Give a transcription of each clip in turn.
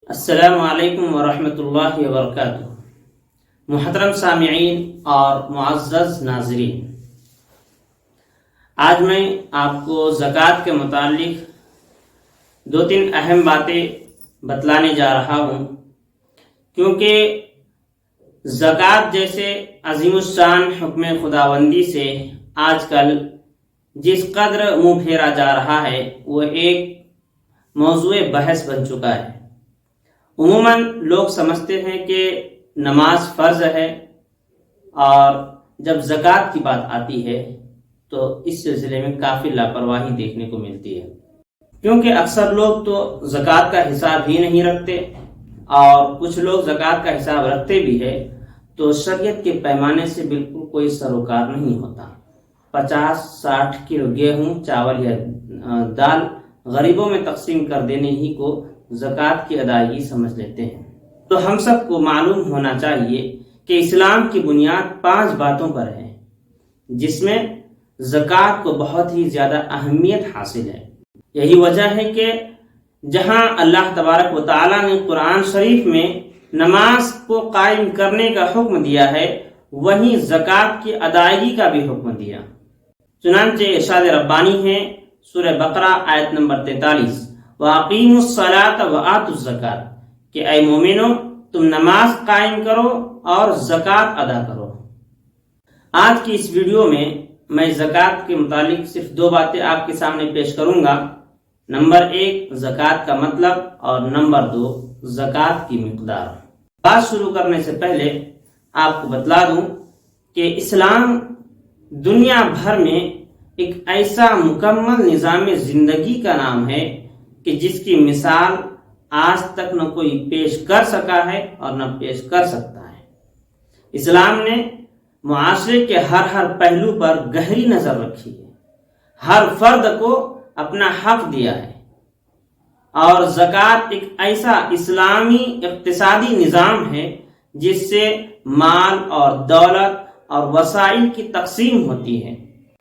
السلام علیکم ورحمۃ اللہ وبرکاتہ۔ محترم سامعین اور معزز ناظرین، آج میں آپ کو زکوٰۃ کے متعلق دو تین اہم باتیں بتلانے جا رہا ہوں، کیونکہ زکوٰۃ جیسے عظیم الشان حکم خداوندی سے آج کل جس قدر منہ پھیرا جا رہا ہے وہ ایک موضوع بحث بن چکا ہے۔ عموماً لوگ سمجھتے ہیں کہ نماز فرض ہے، اور جب زکوٰۃ کی بات آتی ہے تو اس سلسلے میں کافی لاپرواہی دیکھنے کو ملتی ہے، کیونکہ اکثر لوگ تو زکوٰۃ کا حساب ہی نہیں رکھتے، اور کچھ لوگ زکوٰۃ کا حساب رکھتے بھی ہے تو شریعت کے پیمانے سے بالکل کوئی سروکار نہیں ہوتا۔ 50-60 کلو گیہوں، چاول یا دال غریبوں میں تقسیم کر دینے ہی کو زکوٰۃ کی ادائیگی سمجھ لیتے ہیں۔ تو ہم سب کو معلوم ہونا چاہیے کہ اسلام کی بنیاد 5 باتوں پر ہے، جس میں زکوٰۃ کو بہت ہی زیادہ اہمیت حاصل ہے۔ یہی وجہ ہے کہ جہاں اللہ تبارک و تعالیٰ نے قرآن شریف میں نماز کو قائم کرنے کا حکم دیا ہے، وہیں زکوٰۃ کی ادائیگی کا بھی حکم دیا۔ چنانچہ ارشاد ربانی ہے سورہ بقرہ آیت نمبر 43، وَأَقِيمُوا الصَّلَاةَ وَآتُوا الزَّكَاةَ، کہ اے مومنو تم نماز قائم کرو اور زکوٰۃ ادا کرو۔ آج کی اس ویڈیو میں زکوٰۃ کے متعلق صرف 2 باتیں آپ کے سامنے پیش کروں گا۔ نمبر 1 زکوٰۃ کا مطلب، اور نمبر 2 زکوٰۃ کی مقدار۔ بات شروع کرنے سے پہلے آپ کو بتلا دوں کہ اسلام دنیا بھر میں ایک ایسا مکمل نظام زندگی کا نام ہے کہ جس کی مثال آج تک نہ کوئی پیش کر سکا ہے اور نہ پیش کر سکتا ہے۔ اسلام نے معاشرے کے ہر پہلو پر گہری نظر رکھی ہے، ہر فرد کو اپنا حق دیا ہے، اور زکوٰۃ ایک ایسا اسلامی اقتصادی نظام ہے جس سے مال اور دولت اور وسائل کی تقسیم ہوتی ہے۔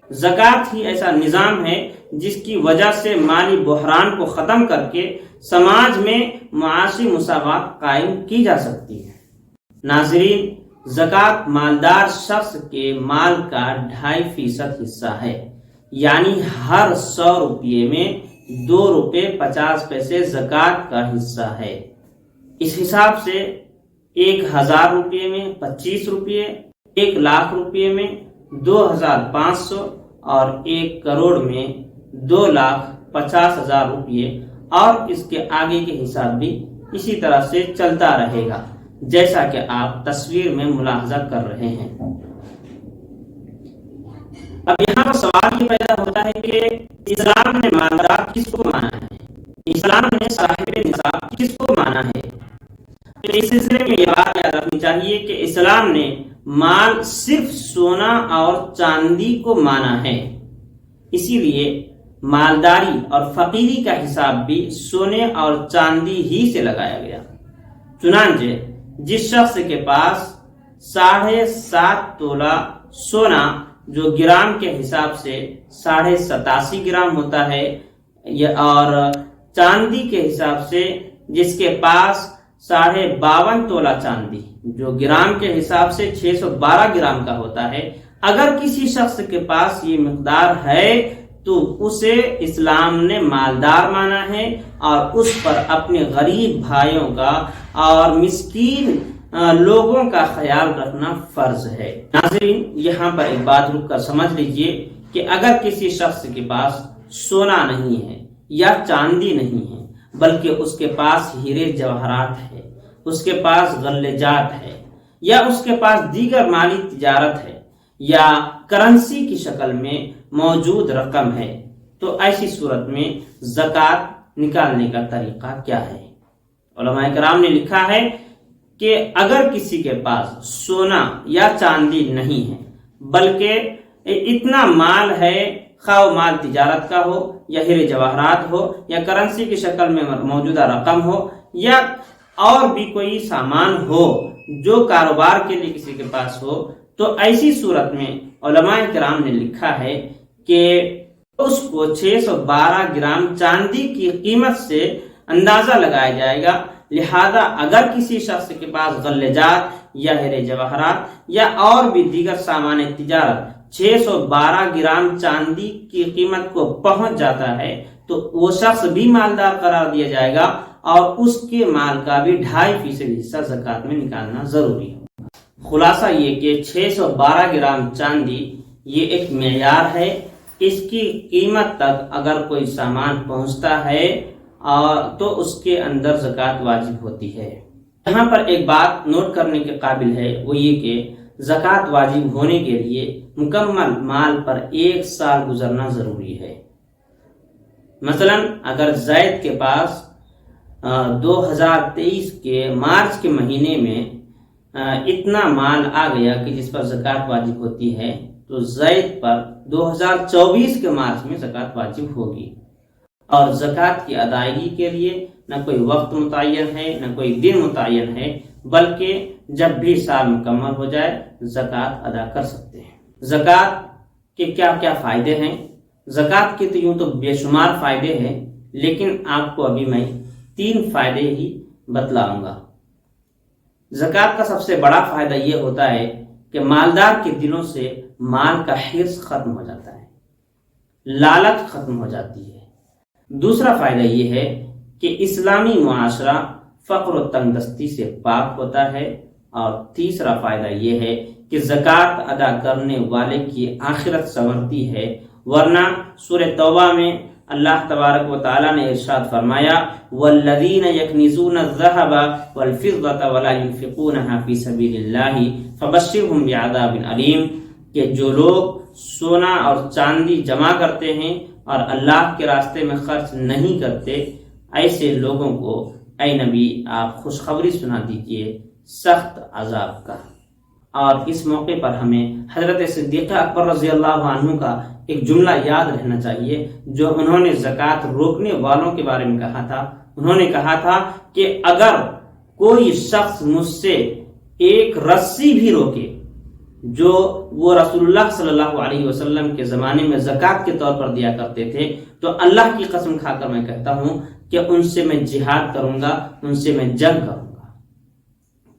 زکوٰۃ ہی ایسا نظام ہے جس کی وجہ سے مالی بحران کو ختم کر کے سماج میں معاشی مساوات قائم کی جا سکتی ہے۔ ناظرین، زکوٰۃ مالدار شخص کے مال کا 2.5% حصہ ہے، یعنی ہر 100 روپے میں 2 روپے 50 پیسے زکوٰۃ کا حصہ ہے۔ اس حساب سے 1000 روپے میں 25 روپے، 1 لاکھ روپے میں 2500، اور 1 کروڑ میں 2,50,000 روپے، اور اس کے آگے کے حساب بھی اسی طرح سے چلتا رہے گا، جیسا کہ آپ تصویر میں ملاحظہ کر رہے ہیں۔ اب یہاں پر سوال یہ پیدا ہوتا ہے کہ اسلام نے مالدار کس کو مانا ہے، اسلام نے صاحب نصاب کس کو مانا ہے؟ تو اس سلسلے میں یہ بات یاد رکھنی چاہیے کہ اسلام نے مال صرف سونا اور چاندی کو مانا ہے، اسی لیے مالداری اور فقیری کا حساب بھی سونے اور چاندی ہی سے لگایا گیا۔ چنانچہ جس شخص کے پاس 7.5 تولہ سونا، جو گرام کے حساب سے 87.5 گرام ہوتا ہے، اور چاندی کے حساب سے جس کے پاس 52.5 تولہ چاندی، جو گرام کے حساب سے 612 گرام کا ہوتا ہے، اگر کسی شخص کے پاس یہ مقدار ہے تو اسے اسلام نے مالدار مانا ہے، اور اس پر اپنے غریب بھائیوں کا اور مسکین لوگوں کا خیال رکھنا فرض ہے۔ ناظرین، یہاں پر ایک بات رک کر سمجھ لیجئے کہ اگر کسی شخص کے پاس سونا نہیں ہے یا چاندی نہیں ہے، بلکہ اس کے پاس ہیرے جواہرات ہے، اس کے پاس غلہ جات ہے، یا اس کے پاس دیگر مالی تجارت ہے، یا کرنسی کی شکل میں موجود رقم ہے، تو ایسی صورت میں زکوٰۃ نکالنے کا طریقہ کیا ہے؟ علماء کرام نے لکھا ہے کہ اگر کسی کے پاس سونا یا چاندی نہیں ہے، بلکہ اتنا مال ہے، خواہ مال تجارت کا ہو یا ہیرے جواہرات ہو یا کرنسی کی شکل میں موجودہ رقم ہو یا اور بھی کوئی سامان ہو جو کاروبار کے لیے کسی کے پاس ہو، تو ایسی صورت میں علماء کرام نے لکھا ہے کہ اس کو 612 گرام چاندی کی قیمت سے اندازہ لگایا جائے گا لہذا اگر کسی شخص کے پاس غلہ جات یا ہیرے جواہرات یا اور بھی دیگر سامان تجارت 612 گرام چاندی کی قیمت کو پہنچ جاتا ہے تو وہ شخص بھی مالدار قرار دیا جائے گا اور اس کے مال کا بھی 2.5% حصہ زکوٰۃ میں نکالنا ضروری ہے۔ خلاصہ یہ کہ 612 گرام چاندی یہ ایک معیار ہے، اس کی قیمت تک اگر کوئی سامان پہنچتا ہے تو اس کے اندر زکوٰۃ واجب ہوتی ہے۔ یہاں پر ایک بات نوٹ کرنے کے قابل ہے، وہ یہ کہ زکوٰۃ واجب ہونے کے لیے مکمل مال پر 1 سال گزرنا ضروری ہے۔ مثلا اگر زید کے پاس 2023 کے مارچ کے مہینے میں اتنا مال آ گیا کہ جس پر زکوٰۃ واجب ہوتی ہے تو زید پر 2024 کے مارچ میں زکوٰۃ واجب ہوگی، اور زکوٰۃ کی ادائیگی کے لیے نہ کوئی وقت متعین ہے نہ کوئی دن متعین ہے، بلکہ جب بھی سال مکمل ہو جائے زکوٰۃ ادا کر سکتے ہیں۔ زکوٰۃ کے کیا کیا فائدے ہیں؟ زکوٰۃ کے تو یوں تو بے شمار فائدے ہیں، لیکن آپ کو ابھی میں 3 فائدے ہی بتلاؤں گا۔ زکوٰۃ کا سب سے بڑا فائدہ یہ ہوتا ہے کہ مالدار کے دلوں سے مال کا حرص ختم ہو جاتا ہے، لالچ ختم ہو جاتی ہے۔ دوسرا فائدہ یہ ہے کہ اسلامی معاشرہ فقر و تنگ دستی سے پاک ہوتا ہے، اور تیسرا فائدہ یہ ہے کہ زکوٰۃ ادا کرنے والے کی آخرت سنورتی ہے، ورنہ سورہ توبہ میں اللہ تبارک و تعالی نے ارشاد فرمایا والذین یکنزون الذهب والفضة ولا ينفقونها في سبیل اللہ فبشرهم بعذاب علیم، کہ جو لوگ سونا اور چاندی جمع کرتے ہیں اور اللہ کے راستے میں خرچ نہیں کرتے، ایسے لوگوں کو اے نبی آپ خوشخبری سنا دیجئے سخت عذاب کا۔ اور اس موقع پر ہمیں حضرت صدیقہ اکبر رضی اللہ عنہ کا ایک جملہ یاد رہنا چاہیے جو انہوں نے زکوٰۃ روکنے والوں کے بارے میں کہا تھا۔ انہوں نے کہا تھا کہ اگر کوئی شخص مجھ سے ایک رسی بھی روکے جو وہ رسول اللہ صلی اللہ علیہ وسلم کے زمانے میں زکوٰۃ کے طور پر دیا کرتے تھے، تو اللہ کی قسم کھا کر میں کہتا ہوں کہ ان سے میں جہاد کروں گا، ان سے میں جنگ کروں گا۔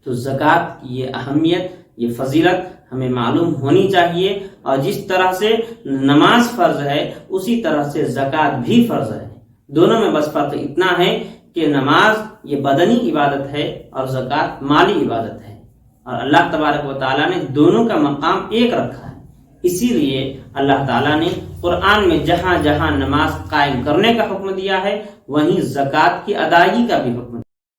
تو زکوٰۃ کی یہ اہمیت، یہ فضیلت ہمیں معلوم ہونی چاہیے، اور جس طرح سے نماز فرض ہے اسی طرح سے زکوٰۃ بھی فرض ہے۔ دونوں میں بس فرق اتنا ہے کہ نماز یہ بدنی عبادت ہے اور زکوٰۃ مالی عبادت ہے، اور اللہ تبارک و تعالیٰ نے دونوں کا مقام ایک رکھا ہے۔ اسی لیے اللہ تعالیٰ نے قرآن میں جہاں جہاں نماز قائم کرنے کا حکم دیا ہے وہیں زکوٰۃ کی ادائیگی کا بھی حکم